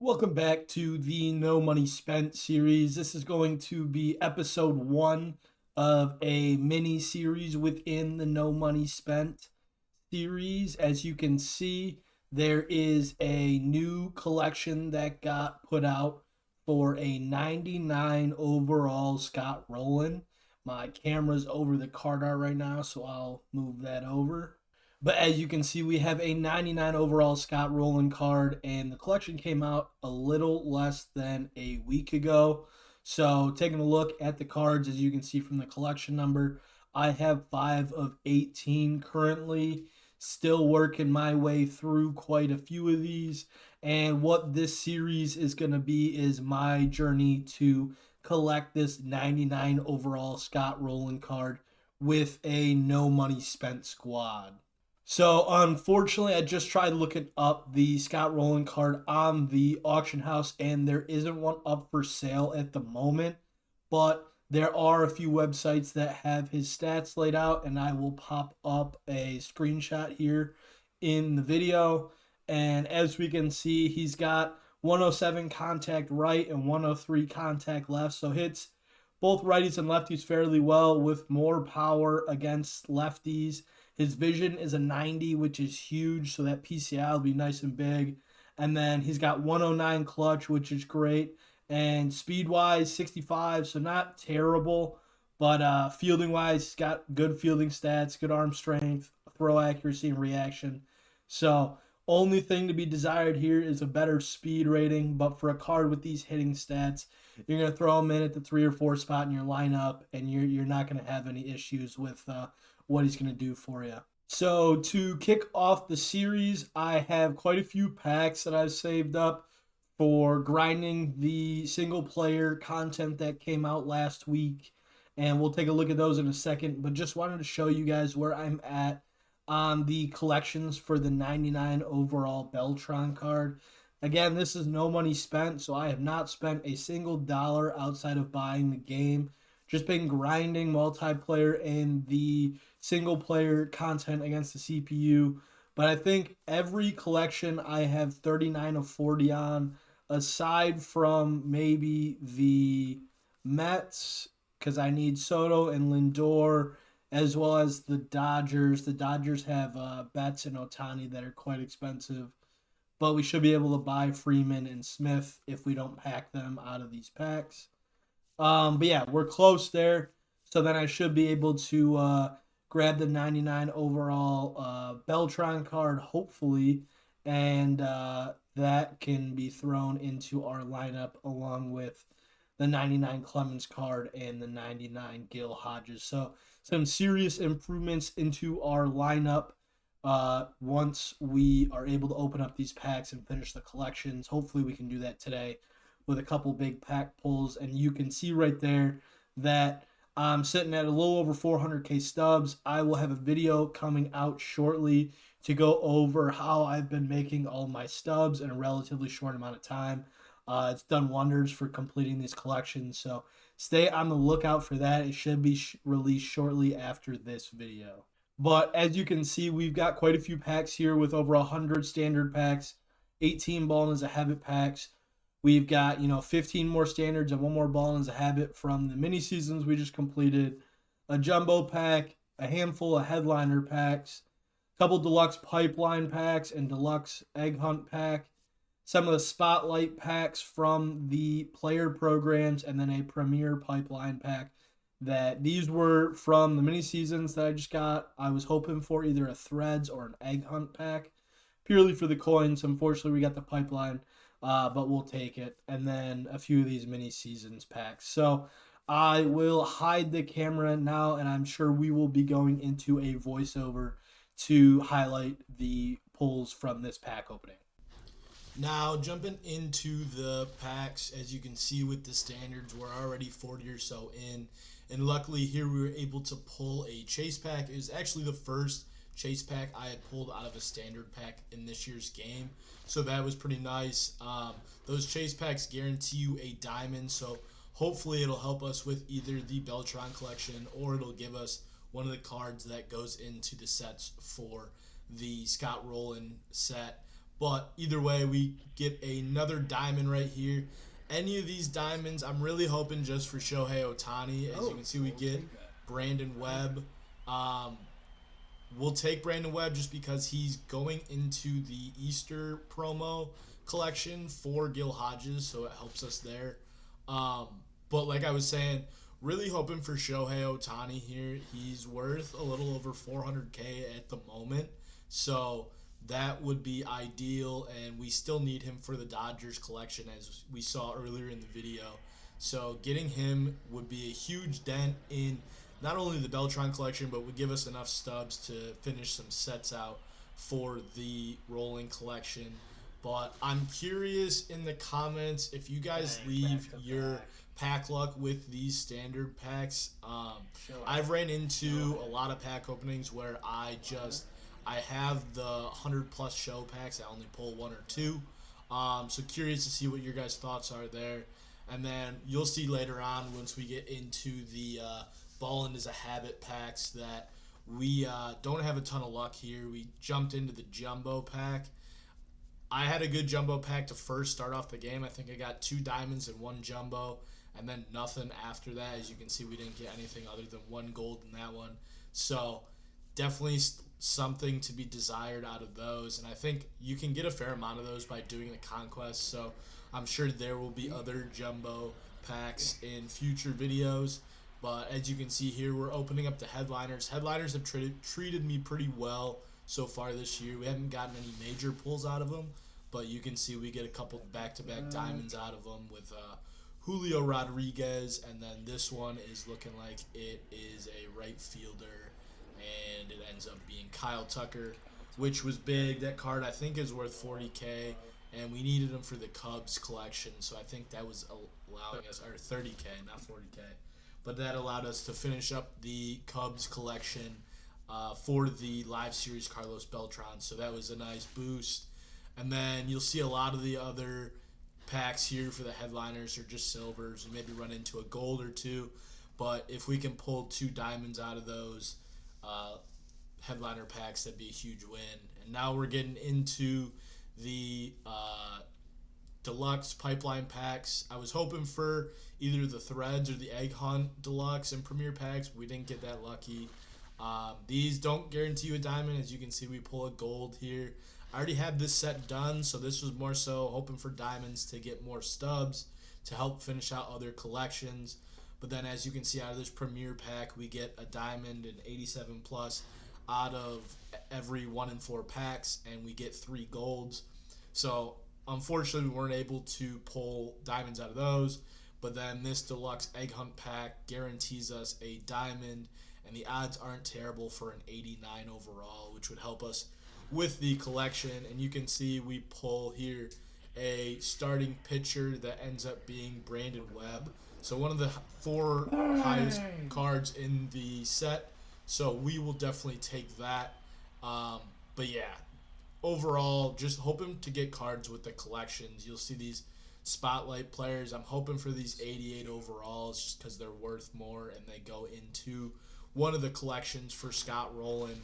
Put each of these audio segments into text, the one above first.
Welcome back to the No Money Spent series. This is going to be episode one of a mini series within the No Money Spent series. As you can see, there is a new collection that got put out for a 99 overall Scott Rolen. My camera's over the card art right now, so I'll move that over. But as you can see, we have a 99 overall Scott Rolen card, and the collection came out a little less than a week ago. So, taking a look at the cards, as you can see from the collection number, I have 5 of 18 currently. Still working my way through quite a few of these. And what this series is going to be is my journey to collect this 99 overall Scott Rolen card with a no money spent squad. So unfortunately, I just tried looking up the Scott Rolen card on the auction house, and there isn't one up for sale at the moment. But there are a few websites that have his stats laid out, and I will pop up a screenshot here in the video. And as we can see, he's got 107 contact right and 103 contact left, so hits both righties and lefties fairly well with more power against lefties. His vision is a 90, which is huge, so that PCI will be nice and big. And then he's got 109 clutch, which is great. And speed wise, 65, so not terrible. But fielding wise, he's got good fielding stats, good arm strength, throw accuracy, and reaction. So, only thing to be desired here is a better speed rating. But for a card with these hitting stats, you're going to throw him in at the 3 or 4 spot in your lineup, and you're not going to have any issues with what he's going to do for you. So to kick off the series, I have quite a few packs that I've saved up for grinding the single player content that came out last week. And we'll take a look at those in a second. But just wanted to show you guys where I'm at on the collections for the 99 overall Beltron card. Again, this is no money spent, so I have not spent a single dollar outside of buying the game. Just been grinding multiplayer and the single player content against the CPU. But I think every collection I have 39 of 40 on, aside from maybe the Mets, because I need Soto and Lindor, as well as the Dodgers. The Dodgers have Betts and Otani that are quite expensive, but we should be able to buy Freeman and Smith if we don't pack them out of these packs. But yeah, we're close there. So then I should be able to grab the 99 overall Beltron card, hopefully, and that can be thrown into our lineup along with the 99 Clemens card and the 99 Gil Hodges. So some serious improvements into our lineup once we are able to open up these packs and finish the collections. Hopefully we can do that today with a couple big pack pulls. And you can see right there that I'm sitting at a little over 400k stubs. I will have a video coming out shortly to go over how I've been making all my stubs in a relatively short amount of time. It's done wonders for completing these collections, so stay on the lookout for that. It should be released shortly after this video. But as you can see, we've got quite a few packs here with over 100 standard packs, 18 ball as a habit packs. We've got, 15 more standards and one more ball as a habit from the mini seasons we just completed, a jumbo pack, a handful of headliner packs, a couple deluxe pipeline packs and deluxe egg hunt pack, some of the spotlight packs from the player programs, and then a premier pipeline pack. That these were from the mini seasons that I just got. I was hoping for either a threads or an egg hunt pack, purely for the coins. Unfortunately, we got the pipeline, but we'll take it. And then a few of these mini seasons packs. So I will hide the camera now, and I'm sure we will be going into a voiceover to highlight the pulls from this pack opening. Now, jumping into the packs, as you can see with the standards, we're already 40 or so in. And luckily, here we were able to pull a chase pack. It was actually the first chase pack I had pulled out of a standard pack in this year's game. So that was pretty nice. Those chase packs guarantee you a diamond, so hopefully it'll help us with either the Beltron collection or it'll give us one of the cards that goes into the sets for the Scott Rolen set. But either way, we get another diamond right here. Any of these diamonds, I'm really hoping just for Shohei Ohtani. As you Oh, can see, we we'll get take that. Brandon Webb. Um, we'll take Brandon Webb just because he's going into the Easter promo collection for Gil Hodges, so it helps us there. Um, but like I was saying, really hoping for Shohei Ohtani here. He's worth a little over 400K at the moment, so that would be ideal. And we still need him for the Dodgers collection, as we saw earlier in the video. So getting him would be a huge dent in not only the Beltron collection, but would give us enough stubs to finish some sets out for the Rolen collection. But I'm curious in the comments if you guys Dang, leave back to your back. pack luck with these standard packs. Chill I've out. ran Go into a ahead. lot of pack openings where I have the 100 plus show packs. I only pull one or two. So curious to see what your guys' thoughts are there. And then you'll see later on once we get into the Ballin' is a Habit packs that we don't have a ton of luck here. We jumped into the Jumbo pack. I had a good Jumbo pack to first start off the game. I think I got 2 diamonds and 1 Jumbo, and then nothing after that. As you can see, we didn't get anything other than 1 gold in that one. So definitely something to be desired out of those. And I think you can get a fair amount of those by doing the conquest. So I'm sure there will be other Jumbo packs in future videos. But as you can see here, we're opening up the headliners. Headliners have treated me pretty well so far this year. We haven't gotten any major pulls out of them, but you can see we get a couple back-to-back diamonds out of them with Julio Rodriguez, and then this one is looking like it is a right fielder, and it ends up being Kyle Tucker, which was big. That card I think is worth 40K, and we needed him for the Cubs collection, so I think that was allowing us, or 30K, not 40K, but that allowed us to finish up the Cubs collection for the live series Carlos Beltran. So that was a nice boost. And then you'll see a lot of the other packs here for the headliners are just silvers. We maybe run into a gold or two, but if we can pull 2 diamonds out of those uh, headliner packs, that'd be a huge win. And now we're getting into the deluxe pipeline packs. I was hoping for either the threads or the egg hunt deluxe and premier packs. We didn't get that lucky. These don't guarantee you a diamond. As you can see, we pull a gold here. I already had this set done, so this was more so hoping for diamonds to get more stubs to help finish out other collections. But then as you can see out of this premier pack, we get a diamond and 87 plus out of every 1 in 4 packs, and we get 3 golds. So unfortunately, we weren't able to pull diamonds out of those. But then this deluxe egg hunt pack guarantees us a diamond, and the odds aren't terrible for an 89 overall, which would help us with the collection. And you can see we pull here a starting pitcher that ends up being Brandon Webb. So one of the 4 highest Dang. cards in the set. So we will definitely take that. But yeah, overall, just hoping to get cards with the collections. You'll see these spotlight players. I'm hoping for these 88 overalls just because they're worth more and they go into one of the collections for Scott Rolen,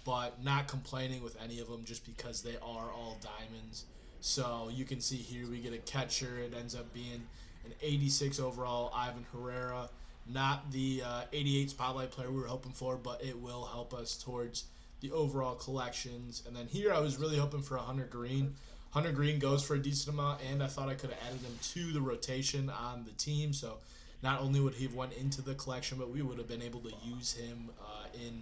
but not complaining with any of them just because they are all diamonds. So you can see here we get a catcher. It ends up being an 86 overall Ivan Herrera. Not the 88 spotlight player we were hoping for, but it will help us towards the overall collections. And then here I was really hoping for a Hunter Green. Hunter Green goes for a decent amount, and I thought I could have added him to the rotation on the team. So not only would he have went into the collection, but we would have been able to use him in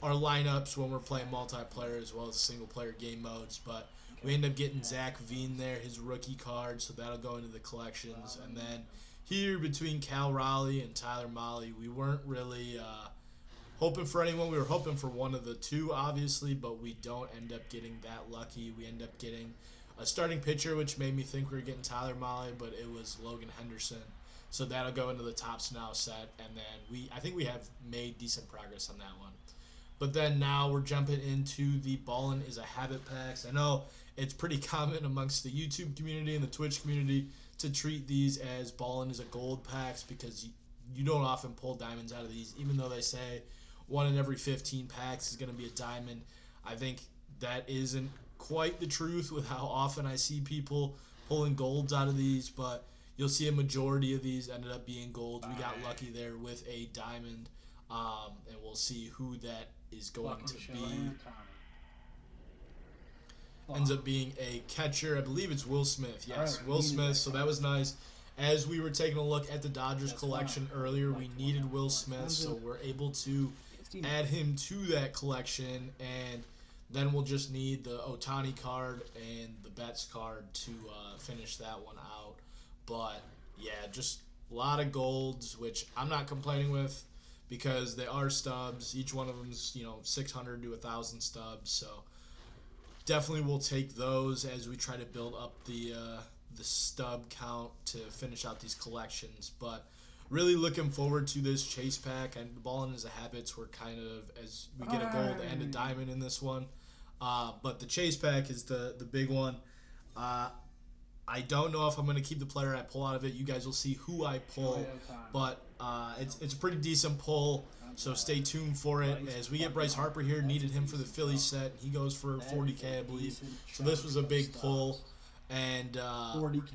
our lineups when we're playing multiplayer as well as single player game modes. But we end up getting Zach Veen there, his rookie card, so that'll go into the collections. And then here between Cal Raleigh and Tyler Molly, we weren't really hoping for anyone. We were hoping for one of the two, obviously, but we don't end up getting that lucky. We end up getting a starting pitcher, which made me think we were getting Tyler Molly, but it was Logan Henderson. So that'll go into the Tops Now set, and then I think we have made decent progress on that one. But then now we're jumping into the Ballin' is a Habit packs. I know it's pretty common amongst the YouTube community and the Twitch community to treat these as Ballin' is a gold packs because you don't often pull diamonds out of these, even though they say 1 in every 15 packs is going to be a diamond. I think that isn't quite the truth with how often I see people pulling golds out of these, but you'll see a majority of these ended up being golds. We got lucky there with a diamond, and we'll see who that is going to be. Ends up being a catcher. I believe it's Will Smith. Yes, Will Smith. So that was nice. As we were taking a look at the Dodgers collection earlier, we needed Will Smith, so we're able to add him to that collection, and then we'll just need the Ohtani card and the Betts card to finish that one out. But yeah, just a lot of golds, which I'm not complaining with because they are stubs. Each one of them's 600 to 1,000 stubs, so definitely we'll take those as we try to build up the stub count to finish out these collections. But really looking forward to this chase pack, and the ball in is a habits. We're kind of, as we get a gold and a diamond in this one, but the chase pack is the big one. I don't know if I'm going to keep the player I pull out of it. You guys will see who I pull, but it's a pretty decent pull, so stay tuned for it. As we get Bryce Harper here, needed him for the Phillies set. He goes for 40K, I believe. So this was a big pull, and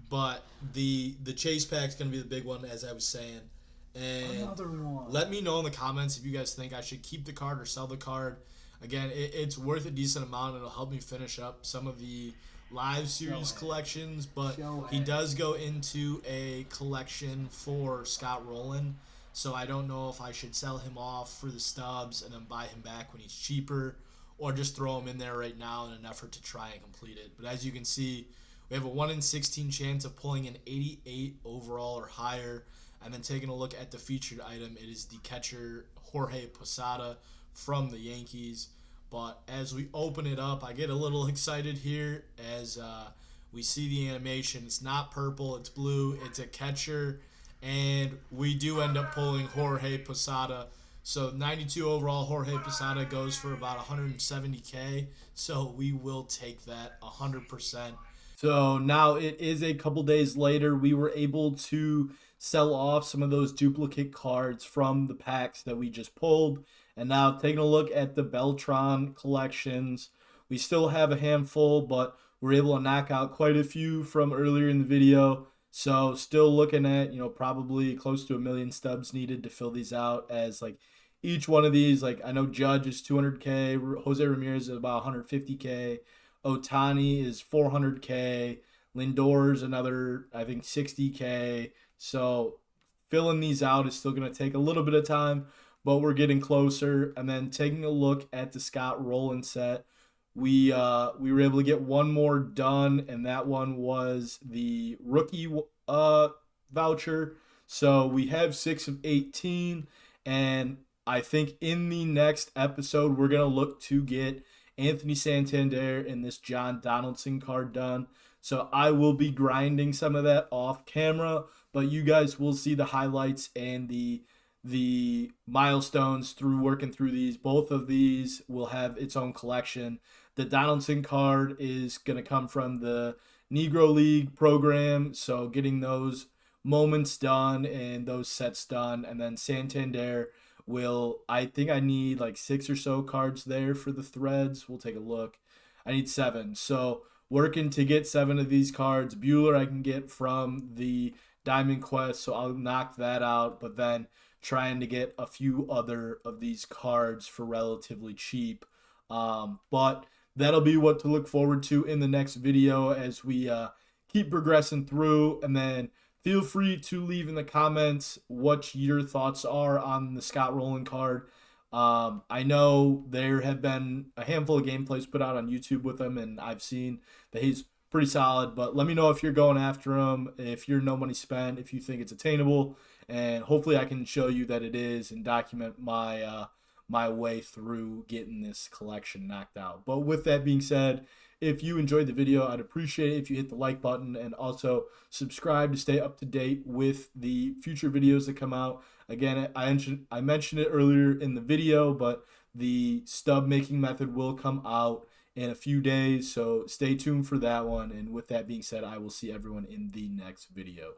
but the chase pack is going to be the big one, as I was saying. And let me know in the comments if you guys think I should keep the card or sell the card. Again, it's worth a decent amount. It'll help me finish up some of the live series collections, but he does go into a collection for Scott Rolen, so I don't know if I should sell him off for the stubs and then buy him back when he's cheaper, or just throw him in there right now in an effort to try and complete it. But as you can see, we have a 1 in 16 chance of pulling an 88 overall or higher. And then taking a look at the featured item, it is the catcher Jorge Posada from the Yankees. But as we open it up, I get a little excited here as we see the animation. It's not purple, it's blue, it's a catcher, and we do end up pulling Jorge Posada. So 92 overall, Jorge Posada goes for about 170K, so we will take that 100%. So now it is a couple days later. We were able to sell off some of those duplicate cards from the packs that we just pulled. And now taking a look at the Beltran collections, we still have a handful, but we're able to knock out quite a few from earlier in the video. So still looking at, probably close to 1 million stubs needed to fill these out, as like each one of these, like I know Judge is 200K, Jose Ramirez is about 150K, Ohtani is 400K, Lindor's another, I think, 60K. So filling these out is still going to take a little bit of time, but we're getting closer. And then taking a look at the Scott Rolen set, we were able to get one more done, and that one was the rookie voucher. So we have 6 of 18, and I think in the next episode we're going to look to get Anthony Santander and this John Donaldson card done. So I will be grinding some of that off camera, but you guys will see the highlights and the milestones through working through these. Both of these will have its own collection. The Donaldson card is going to come from the Negro League program, so getting those moments done and those sets done. And then Santander I think I need like 6 or so cards there for the threads. We'll take a look. I need 7. So working to get 7 of these cards. Bueller I can get from the Diamond Quest, so I'll knock that out. But then trying to get a few other of these cards for relatively cheap. But that'll be what to look forward to in the next video as we keep progressing through. And then feel free to leave in the comments what your thoughts are on the Scott Rolen card. I know there have been a handful of gameplays put out on YouTube with him, and I've seen that he's pretty solid. But let me know if you're going after him, if you're no money spent, if you think it's attainable, and hopefully I can show you that it is and document my way through getting this collection knocked out. But with that being said, if you enjoyed the video, I'd appreciate it if you hit the like button and also subscribe to stay up to date with the future videos that come out. Again, I mentioned it earlier in the video, but the stub making method will come out in a few days, so stay tuned for that one. And with that being said, I will see everyone in the next video.